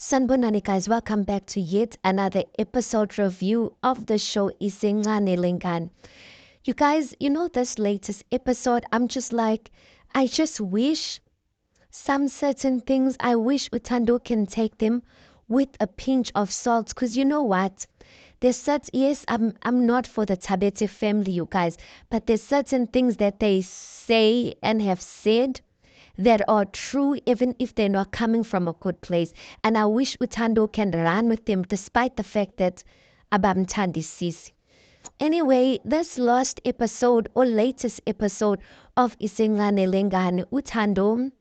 Sanbonani guys, welcome back to yet another episode review of the show Isengane Lengane. You guys, this latest episode, I'm just like, I just wish some certain things, I wish Utando can take them with a pinch of salt. Because you know what? There's yes, I'm not for the Tabete family, you guys, but there's certain things that they say and have said that are true even if they're not coming from a good place. And I wish Utando can run with them despite the fact that Abamtandi Sisi. Anyway, this last episode or latest episode of Isengane Lengane, Utando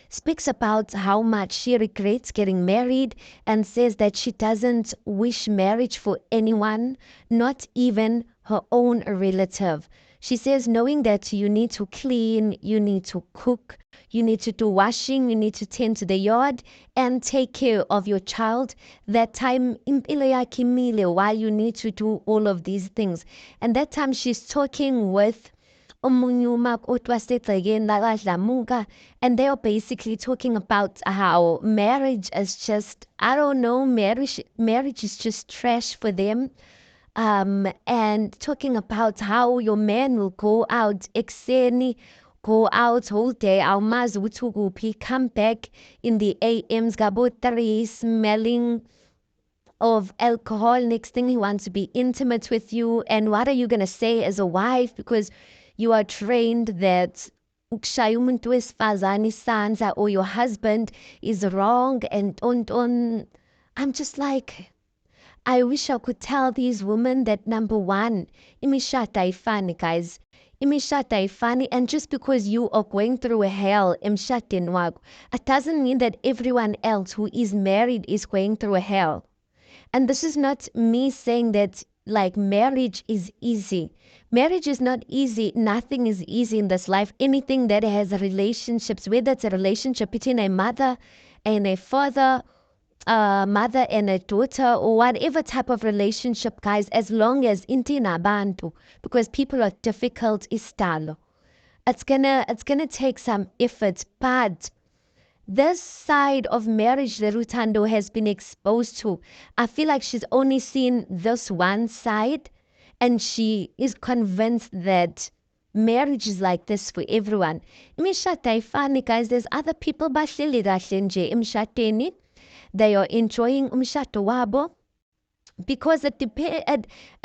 speaks about how much she regrets getting married and says that she doesn't wish marriage for anyone, not even her own relative. She says knowing that you need to clean, you need to cook, you need to do washing, you need to tend to the yard and take care of your child. That time impilo yakhe imile while you need to do all of these things. And that time she's talking with and they are basically talking about how marriage is just, I don't know, marriage is just trash for them. And talking about how your man will go out exeni, go out whole day, awumazi ukuthi ukuphi, come back in the AMs, gabo 3, smelling of alcohol. Next thing he wants to be intimate with you. And what are you going to say as a wife? Because you are trained that ukushaya umuntu wesifazane isandla or your husband is wrong and on. I'm just like, I wish I could tell these women that number one, imishata ayifani guys. Imishata ayifani, and just because you are going through a hell, emshateni wakho, it doesn't mean that everyone else who is married is going through a hell. And this is not me saying that like marriage is easy. Marriage is not easy. Nothing is easy in this life. Anything that has relationships, whether it's a relationship between a mother and a father, mother and a daughter, or whatever type of relationship, guys, as long as inti nabantu, because people are difficult, istalo. It's gonna take some effort, but this side of marriage that Utando has been exposed to, I feel like she's only seen this one side and she is convinced that marriage is like this for everyone. Imishata ayifani guys, there's other people bahleli kahle nje emshateni. They are enjoying umshato wabo because it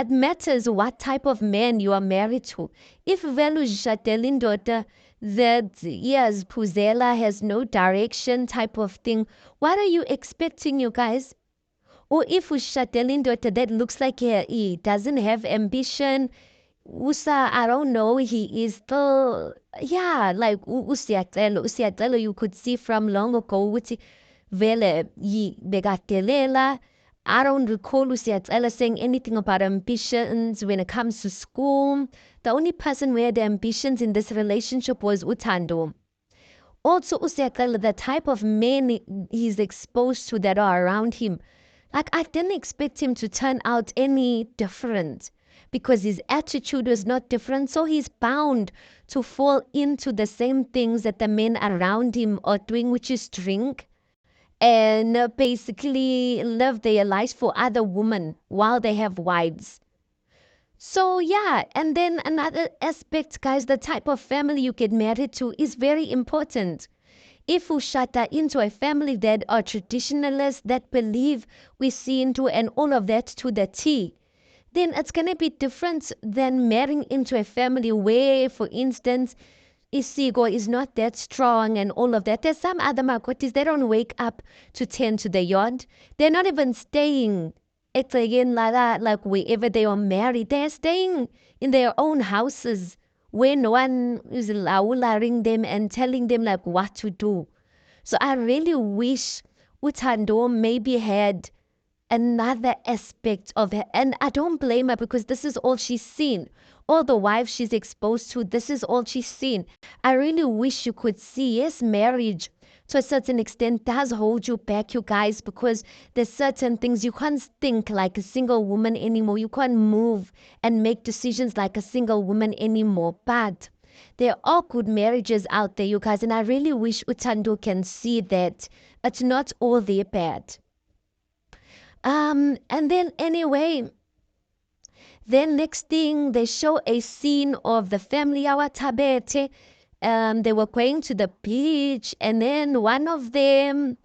matters what type of man you are married to. If velu ushatela indoda that yes, Puzela has no direction type of thing, what are you expecting, you guys? Or if ushatela indoda that looks like he doesn't have ambition, usa, I don't know, he is still, yeah, like usiyacela, you could see from long ago ukuthi vele bekatelela. I don't recall Usiyacela saying anything about ambitions when it comes to school. The only person who had ambitions in this relationship was Utando. Also, Usiyacela, the type of men he's exposed to that are around him, like I didn't expect him to turn out any different because his attitude was not different. So he's bound to fall into the same things that the men around him are doing, which is drink and basically live their lives for other women while they have wives. So yeah, and then another aspect, guys, the type of family you get married to is very important. If we shatter into a family that are traditionalists, that believe we see into and all of that to the T, then it's going to be different than marrying into a family where, for instance, Isigo is not that strong and all of that. There's some other Makotis, they don't wake up to tend to the yard. They're not even staying at again like wherever they are married. They're staying in their own houses where no one is laularing them and telling them like what to do. So I really wish Utando maybe had another aspect of her. And I don't blame her because this is all she's seen. All the wives she's exposed to, this is all she's seen. I really wish you could see, yes, marriage to a certain extent does hold you back, you guys, because there's certain things you can't think like a single woman anymore. You can't move and make decisions like a single woman anymore. But there are good marriages out there, you guys, and I really wish Utando can see that It's not all their bad. And then anyway, then next thing they show a scene of the family Awatabete. They were going to the beach, and then one of them,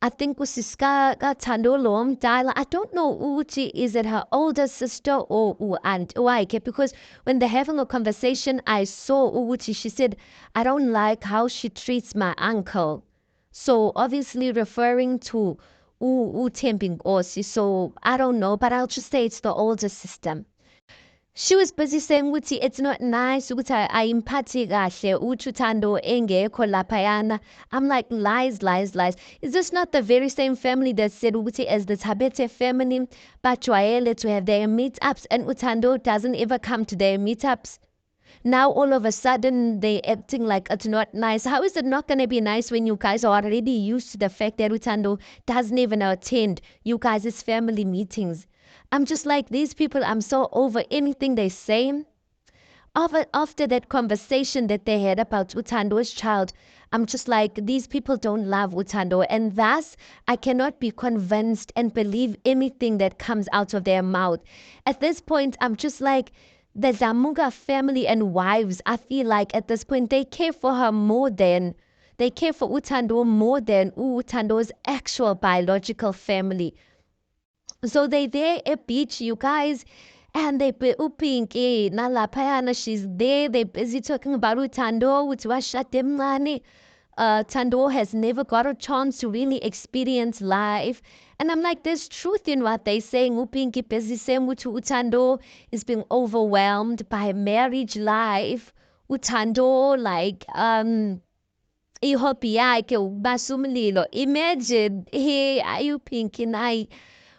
I think Usiska Tandolom Dala. I don't know Uchi, is it her older sister or aunt Uaike? Because when they're having a conversation, I saw Uchi. She said, I don't like how she treats my uncle. So obviously referring to Temping Osi. So I don't know, but I'll just say it's the older sister. She was busy saying ukuthi it's not nice ukuthi ayimphathi kahle uthi uThando engekho laphayana. I'm like, lies, lies, lies. Is this not the very same family that said ukuthi as the Tabete family bajwayele to have their meetups and uThando doesn't ever come to their meetups? Now all of a sudden they acting like it's not nice. How is it not going to be nice when you guys are already used to the fact that Utando doesn't even attend you guys' family meetings? I'm just like, these people, I'm so over anything they say. After that conversation that they had about Utando's child, I'm just like, these people don't love Utando, and thus I cannot be convinced and believe anything that comes out of their mouth. At this point, I'm just like, the Zamuga family and wives, I feel like at this point, they care for her more than, they care for Utando more than Utando's actual biological family. So they there at beach, you guys, and they be upinki nalaphayana. She's there. They busy talking about Utando, Utwashatemani. Tando has never got a chance to really experience life. And I'm like, there's truth in what they saying. Upinki busy saying Utando is being overwhelmed by marriage life. Utando, like, ihobby yakhe ukubasa umlilo. Imagine, hey, ayupinki nayi.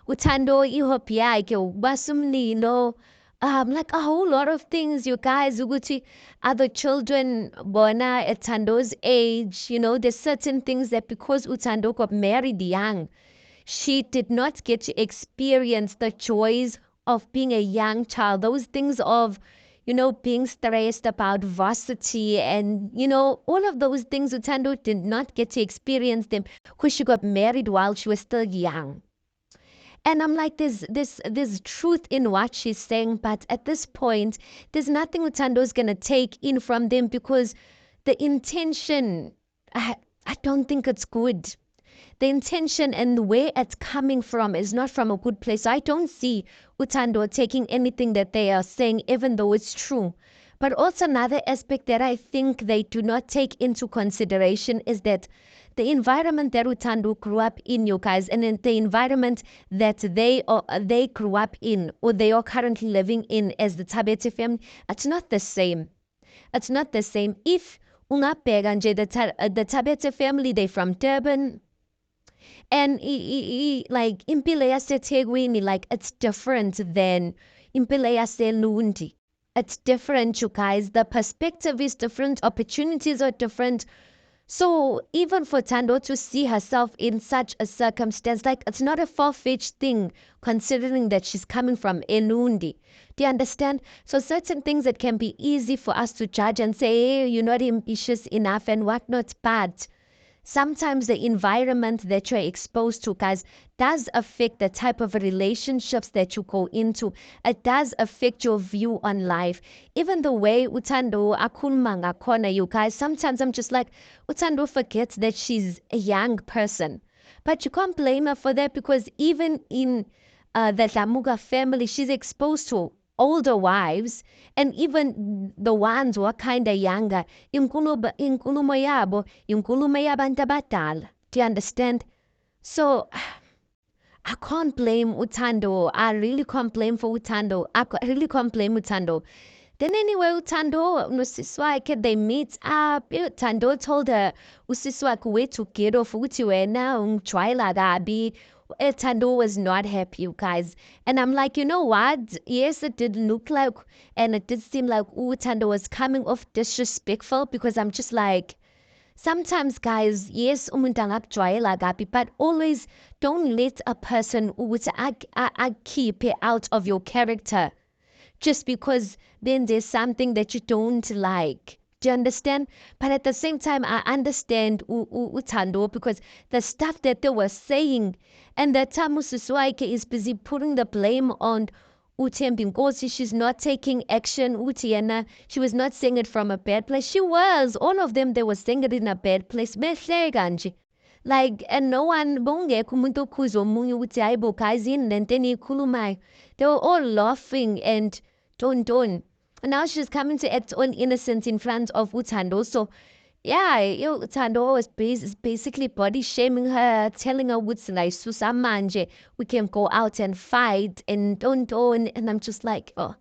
Uthando ihobby yakhe ukubasa umlilo. Like a whole lot of things, you guys. Ukuthi other children bona at Tando's age, there's certain things that because Utando got married young, she did not get to experience the joys of being a young child. Those things of, being stressed about varsity and, all of those things Utando did not get to experience them because she got married while she was still young. And I'm like, there's truth in what she's saying, but at this point, there's nothing Utando's gonna take in from them because the intention, I don't think it's good. The intention and where it's coming from is not from a good place. I don't see Utando taking anything that they are saying, even though it's true. But also another aspect that I think they do not take into consideration is that the environment that Utando grew up in, you guys, and in the environment that they grew up in or they are currently living in as the Tabete family, it's not the same. It's not the same. If ungabheka nje the Tabete family, they from Durban, and like impilo yaseThekwini, like it's different than impilo yaseLundi. It's different, you guys. The perspective is different. Opportunities are different. So even for Tando to see herself in such a circumstance, like it's not a far-fetched thing considering that she's coming from Elundi. Do you understand? So certain things that can be easy for us to judge and say, hey, you're not ambitious enough and whatnot, but sometimes the environment that you're exposed to, guys, does affect the type of relationships that you go into. It does affect your view on life. Even the way Utando akhuluma ngakhona, you guys, sometimes I'm just like, Utando forgets that she's a young person. But you can't blame her for that because even in the Dlamuga family, she's exposed to older wives and even the ones who are kind of younger. Inkulumo yabo, inkulumo yabantu abadala. Do you understand? So I can't blame Utando. I really can't blame for Utando. Really can't blame Utando. Then anyway, Utando nosisi wakhe, they meet up. Utando told her usisi wakhe wethu get off ukuthi wena ungijwayela kabi. Utando was not happy, you guys. And I'm like, you know what? Yes, it did look like, and it did seem like Utando was coming off disrespectful because I'm just like, sometimes, guys, yes, umuntu angakujwayela kabi, but always don't let a person ukuthi akhiphe out of your character just because then there's something that you don't like. Do you understand? But at the same time, I understand Utando because the stuff that they were saying, and that Tamu is busy putting the blame on Uthembi Nkosi. She's not taking action. Utiana, she was not saying it from a bad place. She was. All of them, they were saying it in a bad place. Mehleka nje. Like, and no one, bongekho umuntu okhuza omunye ukuthi hayi bo guys yini lento eniyikhulumayo. They were all laughing and don't. And now she's coming to act all innocent in front of Utando. So, yeah, Utando was basically body shaming her, telling her what's like, Susamanje, we can go out and fight and don't. And I'm just like, oh.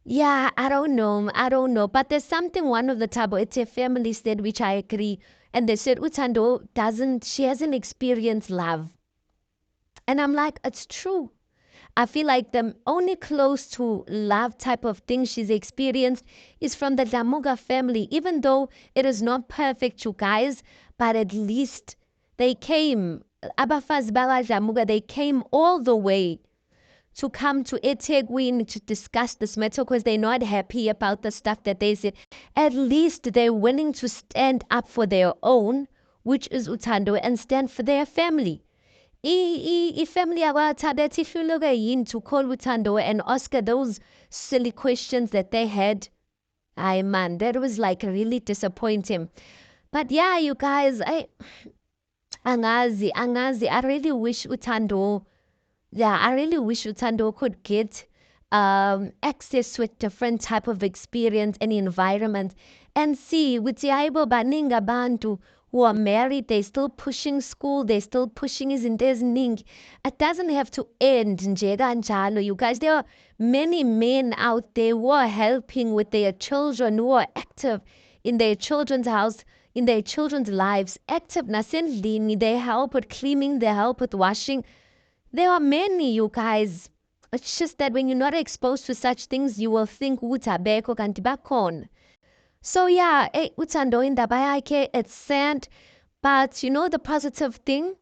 Yeah, I don't know. But there's something one of the Thabo Ete family said, which I agree. And they said Utando she hasn't experienced love. And I'm like, it's true. I feel like the only close to love type of thing she's experienced is from the Dlamuga family, even though it is not perfect, you guys, but at least they came, Abafaz Bala Dlamuga, they came all the way to come to eThekwini to discuss this matter because they're not happy about the stuff that they said. At least they're willing to stand up for their own, which is Utando, and stand for their family. Ifamily yakwaThabethe ihluke yini to call Utando and Oscar those silly questions that they had. Ay man, that was like really disappointing. But yeah, you guys, angazi. I really wish Utando could get access to a different type of experience and environment and see with Yaibo Baninga Bantu who are married, they're still pushing school, they're still pushing ning. It doesn't have to end njega njalo. You guys, there are many men out there who are helping with their children, who are active in their children's house, in their children's lives, active nasendlini, they help with cleaning, they help with washing. There are many, you guys. It's just that when you're not exposed to such things, you will think utabeko kanti bakhona. So yeah, Utando indaba yakhe, it's sad. But you know the positive thing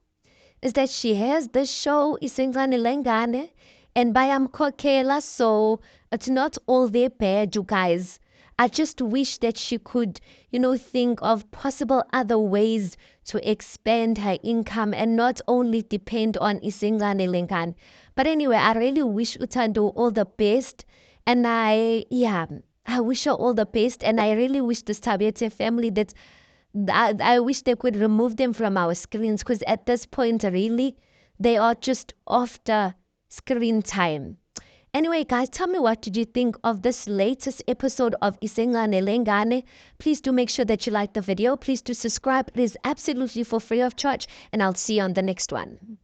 is that she has this show, Isengane Lengane, and bayamkhokhela, so it's not all there bad, you guys. I just wish that she could, think of possible other ways to expand her income and not only depend on Isengane Lengane. But anyway, I really wish Utando all the best. And I wish her all the best. And I really wish this Thabethe family that I wish they could remove them from our screens because at this point, really, they are just after screen time. Anyway, guys, tell me what did you think of this latest episode of Isengane Lengane. Please do make sure that you like the video. Please do subscribe. It is absolutely for free of charge. And I'll see you on the next one.